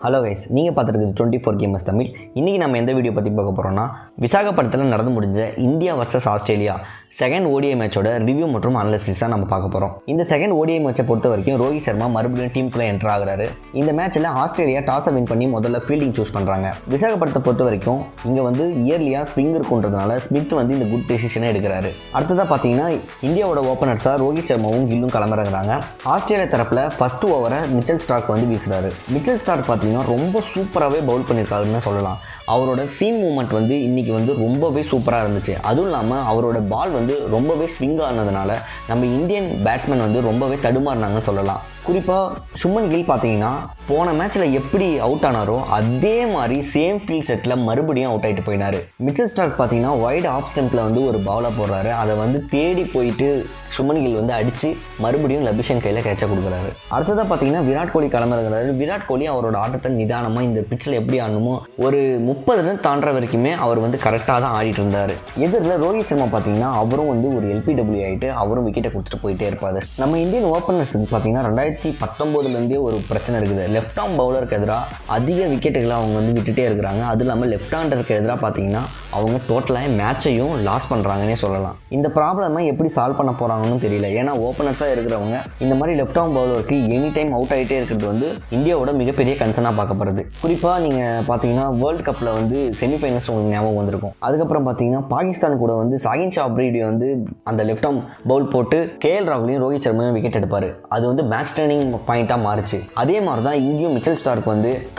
Hello guys, நீங்கள் பார்த்துருக்குது 24 gamers Tamil. இன்றைக்கி நம்ம எந்த வீடியோ பற்றி பார்க்க போகிறோம்னா, விசாகப்பட்டினத்தில் நடந்து முடிஞ்ச India versus Australia second ODI மேட்சோட ரிவ்யூ மற்றும் அனாலிசிஸ் தான் நம்ம பார்க்க போகிறோம். இந்த செகண்ட் ஓடிஐ மேட்சை பொறுத்த வரைக்கும் ரோஹித் சர்மா மறுபடியும் டீமுக்குள்ளே என்டர் ஆகிறாரு. இந்த மேட்ச்சில் ஆஸ்திரேலியா டாஸை வின் பண்ணி முதல்ல ஃபீல்டிங் சூஸ் பண்ணுறாங்க. விசாகப்பட்டினத்தை பொறுத்த வரைக்கும் இங்கே இயர்லியாக ஸ்விங் இருக்குன்றதுனால ஸ்மித் இந்த குட் டெசிஷனை எடுக்கிறாரு. அடுத்ததாக பார்த்தீங்கன்னா இந்தியாவோட ஓப்பனர்ஸாக ரோஹித் சர்மாவும் கில்லும் கிளம்புறாங்க. ஆஸ்திரேலியா தரப்பில் ஃபர்ஸ்ட் ஓவரை மிச்சல் ஸ்டார்க் வீசுறாரு. மிச்சல் ஸ்டார்க் பார்த்தீங்கன்னா ரொம்ப சூப்பராகவே பவுல் பண்ணியிருக்காருன்னு சொல்லலாம். அவரோட சீம் மூமெண்ட் இன்றைக்கி ரொம்பவே சூப்பராக இருந்துச்சு. அதுவும் இல்லாமல் அவரோட பால் ரொம்பவே ஸ்விங் ஆனதுனால நம்ம இந்தியன் பேட்ஸ்மேன் ரொம்பவே தடுமாறினாங்கன்னு சொல்லலாம். குறிப்பாக சுமன் கில் பார்த்தீங்கன்னா போன மேட்ச்சில் எப்படி அவுட் ஆனாரோ அதே மாதிரி சேம் ஃபீல்ட் செட்டில் மறுபடியும் அவுட் ஆகிட்டு போயினார். மிச்சல் ஸ்டார்க் பார்த்தீங்கன்னா வைட் ஆஃப் ஸ்டெம்பில் ஒரு பவுலாக போடுறாரு. அதை தேடி போயிட்டு சுமன் கில் அடித்து மறுபடியும் லபிஷன் கையில் கேட்சை கொடுக்குறாரு. அடுத்ததாக பார்த்தீங்கன்னா விராட் கோலி கிளம்புறாரு. விராட் கோலி அவரோட ஆட்டத்தை நிதானமாக இந்த பிச்சில் எப்படி ஆடணுமோ ஒரு 30 ரன் தாண்டுற வரைக்குமே அவர் கரெக்டாக தான் ஆடிட்டு இருந்தார். எதிரில் ரோஹித் சர்மா பார்த்தீங்கன்னா அவரும் ஒரு LPW ஆகிட்டு அவரும் விக்கெட்டை கொடுத்துட்டு போயிட்டே இருப்பார். நம்ம இந்தியன் ஓப்பனர்ஸுக்கு பார்த்தீங்கன்னா 2019 ஒரு பிரச்சனை இருக்குது. லெஃப்ட் ஆர்ம் பவுலருக்கு எதிராக அதிக விக்கெட்டுகளை அவங்க விட்டுட்டே இருக்கிறாங்க. அது இல்லாமல் லெஃப்ட் ஹேண்டருக்கு எதிராக பார்த்தீங்கன்னா அவங்க டோட்டலாக மேட்சையும் லாஸ் பண்ணுறாங்கன்னே சொல்லலாம். இந்த ப்ராப்ளமை எப்படி சால்வ் பண்ண போகிறாங்கன்னு தெரியல. ஏன்னா ஓப்பனர்ஸாக இருக்கிறவங்க இந்த மாதிரி லெஃப்ட் ஆர்ம் பவுலருக்கு எனி டைம் அவுட் ஆகிட்டே இருக்கிறது இந்தியாவோட மிகப்பெரிய கன்சர்னாக பார்க்கப்படுது. குறிப்பாக நீங்கள் பார்த்தீங்கன்னா வேர்ல்டு கப்பில் செமிஃபைனல்ஸ் உங்களுக்கு ஞாபகம் வந்திருக்கும். அதுக்கப்புறம் பார்த்தீங்கன்னா பாகிஸ்தான் கூட சாகின் ஷா அப்ரீடி அந்த லெஃப்ட் ஆர்ம் பவுல் போட்டு KL ராகுலையும் ரோஹித் சர்மாவும் விக்கெட் எடுப்பார். அது மேட்ச் டர்னிங் பாயிண்டாக மாறிச்சு. அதே மாதிரி தான் இங்கேயும் மிச்சல் ஸ்டார்க்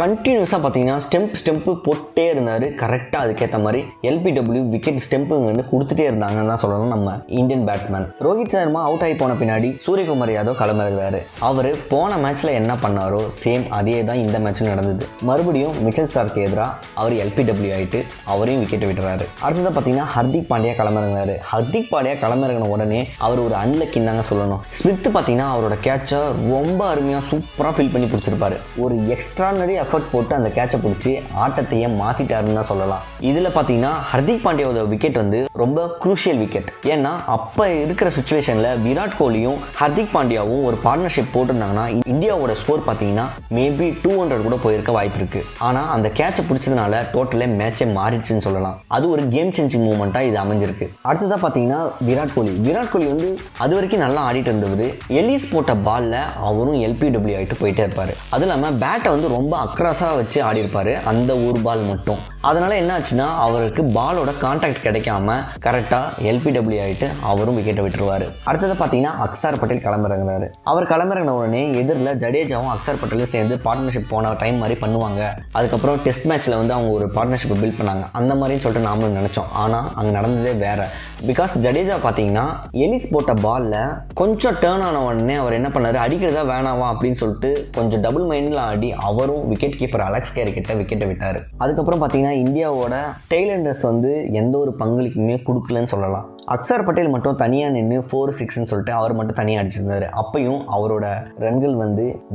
கண்டினியூஸாக பார்த்தீங்கன்னா ஸ்டெம்பு போட்டே இருந்தார். கரெக்டாக அதுக்கேற்ற மாதிரி LPW விக்கெட் ஸ்டெம்பு கொடுத்துட்டே இருந்தாங்கன்னு தான் சொல்லணும் நம்ம Indian batsman. Rohit Sharma out ஆகி போன பின்னாடி சூரியகுமார் யாதவ் கிளம்புறாரு. அவர் போன மேட்ச்சில் என்ன பண்ணாரோ சேம் அதே தான் இந்த மேட்ச்சில் நடந்தது. மறுபடியும் மிச்சல் ஸ்டார்க்கு எதிராக அவர் LPW ஆகிட்டு அவரையும் விக்கெட் விட்டுறாரு. அடுத்தது பார்த்தீங்கன்னா ஹர்திக் பாண்டியா கிளம்புறாரு. ஹர்திக் பாண்டியா கிளம்புறங்கின உடனே அவர் ஒரு அன்லக்கின்னு தாங்க சொல்லணும். ஸ்மித் பார்த்தீங்கன்னா அவரோட கேட்சை ரொம்ப அருமையாக சூப்பராக ஃபீல் பண்ணி பிடிச்சிருப்பாரு. ஒரு எக்ஸ்ட்ரானரி எஃபர்ட் போட்டு அந்த கேட்சை பிடிச்சி ஆட்டத்தையே மாற்றிட்டாருன்னு தான் சொல்லலாம். இதில் பார்த்தீங்கன்னா ஹர்திக் பாண்டியாவோட விக்கெட் ரொம்ப குரூஷியல் விக்கெட். ஏன்னா அப்போ இருக்கிற சுச்சுவேஷனில் விராட் கோலியும் ஹர்திக் பாண்டியாவும் ஒரு பார்ட்னர்ஷிப் போட்டிருந்தாங்கன்னா இந்தியாவோட ஸ்கோர் பார்த்தீங்கன்னா மேபி 200 கூட போயிருக்க வாய்ப்பு இருக்கு. ஆனால் அந்த கேட்சை பிடிச்சதுனால டோட்டலே மேட்சே மாறிடுச்சுன்னு சொல்லலாம். அது ஒரு கேம் சேஞ்சிங் மூமெண்ட்டாக இது அமைஞ்சிருக்கு. அடுத்ததாக பார்த்தீங்கன்னா விராட் கோலி அது வரைக்கும் நல்லா ஆடிட்டு இருந்தவர் எலிஸ் போட்ட பாலில் அவரும் LPW ஆகிட்டு போயிட்டே இருப்பார். அது இல்லாமல் பேட்டை ரொம்ப அக்ராஸாக வச்சு ஆடி இருப்பார் அந்த ஒரு பால் மட்டும். அதனால என்ன ஆச்சுன்னா அவருக்கு பாலோட கான்டாக்ட் கிடைக்காம கரெக்டாக LPW ஆகிட்டு அவரும் விக்கெட்டை விட்டுருவார். அடுத்தது பார்த்தீங்கன்னா அக்ஷர் பட்டேல் கிளம்புறாரு. அவர் கிளம்புறன உடனே எதிரில் ஜடேஜாவும் அக்ஷர் பட்டேலும் சேர்ந்து பார்ட்னர்ஷிப் போன டைம் மாதிரி பண்ணுவாங்க. அதுக்கப்புறம் டெஸ்ட் மேட்ச்சில் அவங்க ஒரு பார்ட்னர்ஷிப்பை பில்ட் பண்ணாங்க. அந்த மாதிரின்னு சொல்லிட்டு நாமளும் நினச்சோம். ஆனால் அங்கே நடந்ததே வேற. பிகாஸ் ஜடேஜா பார்த்தீங்கன்னா எலிஸ் போட்ட பாலில் கொஞ்சம் டேர்ன் ஆன உடனே அவர் என்ன பண்ணார், அடிக்கிறதா வேணாவா அப்படின்னு சொல்லிட்டு கொஞ்சம் டபுள் மைண்டில் ஆடி அவரும் விக்கெட் கீப்பர் அலெக்ஸ் கேரி கிட்ட விக்கெட்டை விட்டார். அதுக்கப்புறம் பார்த்தீங்கன்னா இந்தியாவோட டெய்லண்டர்ஸ் எந்த ஒரு பங்களிப்புமே கொடுக்கலன்னு சொல்லலாம். அக்ஷர் பட்டேல் மட்டும் தனியாக நின்று 4-6ன்னு சொல்லிட்டு அவர் மட்டும் தனியாக அடிச்சிருந்தார். அப்பையும் அவரோட ரன்கள்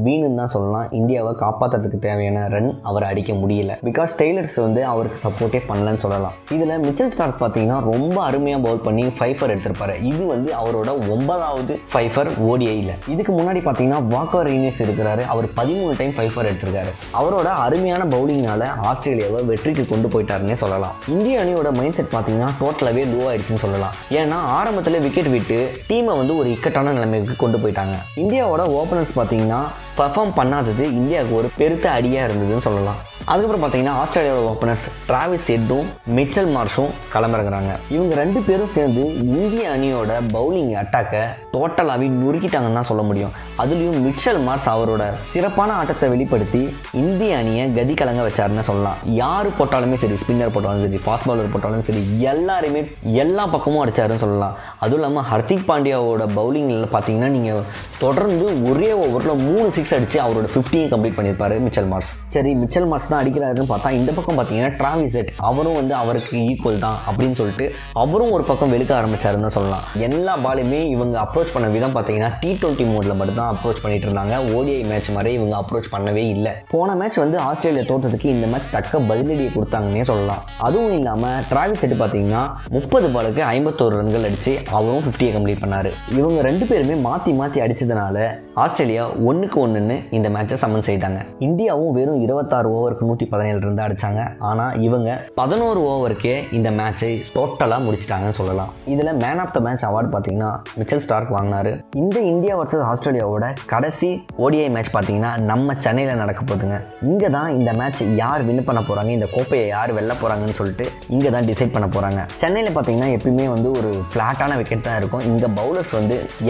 வீணுன்னு தான் சொல்லலாம். இந்தியாவை காப்பாற்றுறதுக்கு தேவையான ரன் அவர் அடிக்க முடியல. பிகாஸ் டெய்லர்ஸ் அவருக்கு சப்போர்ட்டே பண்ணலன்னு சொல்லலாம். இதில் மிச்சல் ஸ்டார்க் பார்த்தீங்கன்னா ரொம்ப அருமையாக பவுல் பண்ணி 5 எடுத்திருப்பாரு. இது அவரோட 9வது 5 ஓடிஐயில். இதுக்கு முன்னாடி பார்த்தீங்கன்னா வாக்கர் ரீனியஸ் இருக்கிறாரு. அவர் 13 டைம் 5 எடுத்திருக்காரு. அவரோட அருமையான பவுலிங்னால ஆஸ்திரேலியாவை வெற்றிக்கு கொண்டு போயிட்டாருன்னே சொல்லலாம். இந்திய அணியோட மைண்ட் செட் பார்த்தீங்கன்னா டோட்டலாகவே லோ ஆயிடுச்சுன்னு சொல்லலாம். ஏன்னா ஆரம்பத்தில் விக்கெட் விட்டு டீமை ஒரு இக்கட்டான நிலைமைக்கு கொண்டு போயிட்டாங்க. இந்தியாவோட ஓப்பனர்ஸ் பார்த்தீங்கன்னா பர்ஃபார்ம் பண்ணாதது இந்தியாவுக்கு ஒரு பெருத்த அடியாக இருந்ததுன்னு சொல்லலாம். அதுக்கப்புறம் பார்த்தீங்கன்னா ஆஸ்திரேலியாவோட ஓப்பனர்ஸ் டிராவிஸ் ஹெட்டும் மிச்சல் மார்ஷும் கிளம்புறாங்க. இவங்க 2 பேரும் சேர்ந்து இந்திய அணியோட பவுலிங் அட்டாக்கை டோட்டலாகவே நுறுக்கிட்டாங்கன்னு தான் சொல்ல முடியும். அதுலேயும் மிச்சல் மார்ஷ் அவரோட சிறப்பான ஆட்டத்தை வெளிப்படுத்தி இந்திய அணியை கதி கலங்க வச்சாருன்னு சொல்லலாம். யார் போட்டாலுமே சரி, ஸ்பின்னர் போட்டாலும் சரி, ஃபாஸ்ட் பவுலர் போட்டாலும் சரி, எல்லாருமே எல்லா பக்கமும் அடிச்சாருன்னு சொல்லலாம். அதுவும் இல்லாமல் ஹர்திக் பாண்டியாவோட பவுலிங்கில் பார்த்தீங்கன்னா நீங்கள் தொடர்ந்து ஒரே ஓவரில் 3 6 அடித்து அவரோட 15 கம்ப்ளீட் பண்ணியிருப்பாரு மிச்சல் மார்ஷ். சரி, மிச்சல் மார்ஷ் தான் அடிக்கிறாருன்னு பார்த்தா இந்த பக்கம் பார்த்தீங்கன்னா டிராவிஸ் ஹெட் அவரும் அவருக்கு ஈக்குவல் தான் அப்படின்னு சொல்லிட்டு அவரும் ஒரு பக்கம் வெளுக்க ஆரம்பிச்சாருன்னு சொல்லலாம். எல்லா பாலுமே இவங்க அப்ரோச் பண்ண விதம் பார்த்தீங்கன்னா T20 மோடில் மட்டும் தான் அப்ரோச் பண்ணிட்டு இருந்தாங்க. ODI மேட்ச் மாதிரி இவங்க அப்ரோச் பண்ணவே இல்லை. போன மேட்ச் ஆஸ்திரேலியா தோற்றதுக்கு இந்த மேட்ச் தக்க பதிலடியை கொடுத்தாங்கன்னே சொல்லலாம். அதுவும் இல்லாமல் டிராவிஸ் ஹெட் பார்த்தீங்கன்னா 30 பாலுக்கு 51 ரன்கள் அடித்து அவரும் 50 கம்ப்ளீட் பண்ணார். இவங்க 2 பேருமே மாற்றி மாற்றி அடித்ததுனால ஆஸ்திரேலியா 1-1 2-1ன்னு இந்த மேட்சை சமன் செய்தாங்க. இந்தியாவும் வெறும் 26 ஓவருக்கு 117 ரன் அடிச்சாங்க. ஆனால் இவங்க 11 ஓவருக்கே இந்த மேட்சை டோட்டலாக முடிச்சிட்டாங்கன்னு சொல்லலாம். இதில் man of the match award பார்த்தீங்கன்னா மிச்சல் ஸ்டார்க் வாங்கினாரு. இந்த இந்தியா வர்சஸ் ஆஸ்திரேலியாவோட கடைசி ஓடிஐ மேட்ச் பார்த்தீங்கன்னா நம்ம சென்னையில் நடக்க போகுதுங்க. இங்கே தான் இந்த மேட்ச் யார் வின் பண்ண போகிறாங்க, இந்த கோப்பையை யார் வெல்ல போகிறாங்கன்னு சொல்லிட்டு இங்கே தான் டிசைட் பண்ண போகிறாங்க. சென்னையில் பார்த்தீங்கன்னா எப்பயுமே ஒரு ஃப்ளாட்டான விக்கெட் தான் இருக்கும். இங்கே பவுலர்ஸ்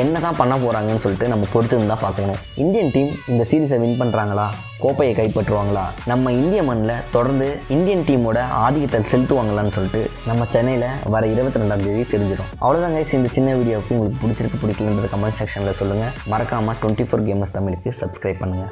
என்ன தான் பண்ண போகிறாங்கன்னு சொல்லிட்டு நம்ம பொறுத்து தான் பார்க்கணும். இந்தியன் டீம் இந்த சீரீஸை வின் பண்ணுறாங்களா, கோப்பையை கைப்பற்றுவாங்களா, நம்ம இந்திய மண்ணில் தொடர்ந்து இந்தியன் டீமோட ஆதிக்கத்தை செலுத்துவாங்களான்னு சொல்லிட்டு நம்ம சென்னையில் வர 22ஆம் தேதி தெரிஞ்சிடும். அவ்வளோதான் கைஸ், இந்த சின்ன வீடியோவுக்கு உங்களுக்கு பிடிச்சிருக்கு பிடிக்கலன்றது கமெண்ட் செக்ஷனில் சொல்லுங்கள். மறக்காமல் 24 கேமர்ஸ் தமிழுக்கு சப்ஸ்கிரைப் பண்ணுங்கள்.